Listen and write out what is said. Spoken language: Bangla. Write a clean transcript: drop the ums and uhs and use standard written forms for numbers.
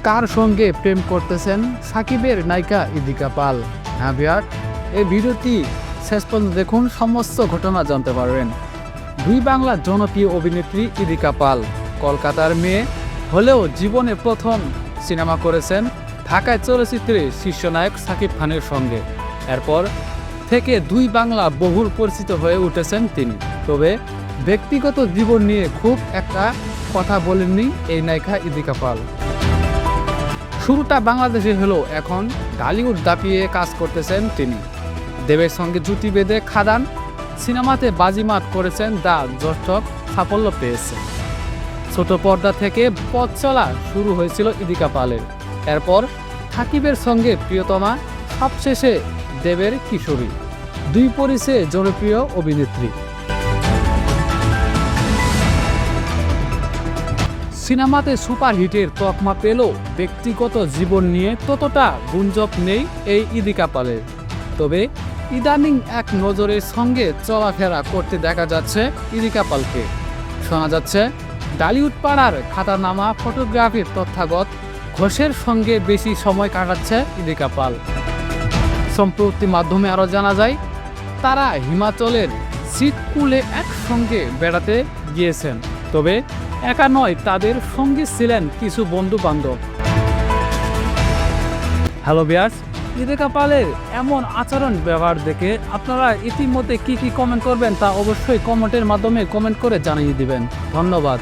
কার সঙ্গে প্রেম করতেছেন সাকিবের নায়িকা ইদিকা পাল? হ্যাঁ ভিউয়ার, এই ভিডিওটি শেষ পর্যন্ত দেখুন, সমস্ত ঘটনা জানতে পারবেন। দুই বাংলার জনপ্রিয় অভিনেত্রী ইদিকা পাল কলকাতার মেয়ে হলেও জীবনে প্রথম সিনেমা করেছেন ঢাকায় চলচ্চিত্রে শীর্ষনায়ক সাকিব খানের সঙ্গে। এরপর থেকে দুই বাংলা বহুল পরিচিত হয়ে উঠেছেন তিনি। তবে ব্যক্তিগত জীবন নিয়ে খুব একটা কথা বলেননি এই নায়িকা ইদিকা পাল। শুরুটা বাংলাদেশে হলেও এখন ঢালিউড দাপিয়ে কাজ করতেছেন তিনি। দেবের সঙ্গে জুটি বেঁধে খাদান সিনেমাতে বাজিমাত করেছেন, যা দর্শক সাফল্য পেয়েছে। ছোট পর্দা থেকে পথ চলা শুরু হয়েছিল ইদিকা পালের। এরপর সাকিবের সঙ্গে প্রিয়তমা, সবশেষে দেবের কিশোরী, দুই পরিচে জনপ্রিয় অভিনেত্রী। সিনেমাতে সুপারহিটের তকমা পেলেও ব্যক্তিগত জীবন নিয়ে ততটা গুঞ্জন নেই এই ইদিকা পালের। তবে ইদানিং এক নজরের সঙ্গে চলাফেরা করতে দেখা যাচ্ছে ইদিকা পালকে। শোনা যাচ্ছে ঢালিউড পাড়ার খাতানামা ফটোগ্রাফির তথাগত ঘোষের সঙ্গে বেশি সময় কাটাচ্ছে ইদিকা পাল। সম্প্রতি মাধ্যমে আরও জানা যায় তারা হিমাচলের সিটকুলে একসঙ্গে বেড়াতে গিয়েছেন। তবে একা নয়, তাদের সঙ্গে ছিলেন কিছু বন্ধু বান্ধব। হ্যালো ভিউয়ার্স, ইদিকা পালের এমন আচরণ ব্যবহার দেখে আপনারা ইতিমধ্যে কি কমেন্ট করবেন তা অবশ্যই কমেন্টের মাধ্যমে কমেন্ট করে জানিয়ে দিবেন। ধন্যবাদ।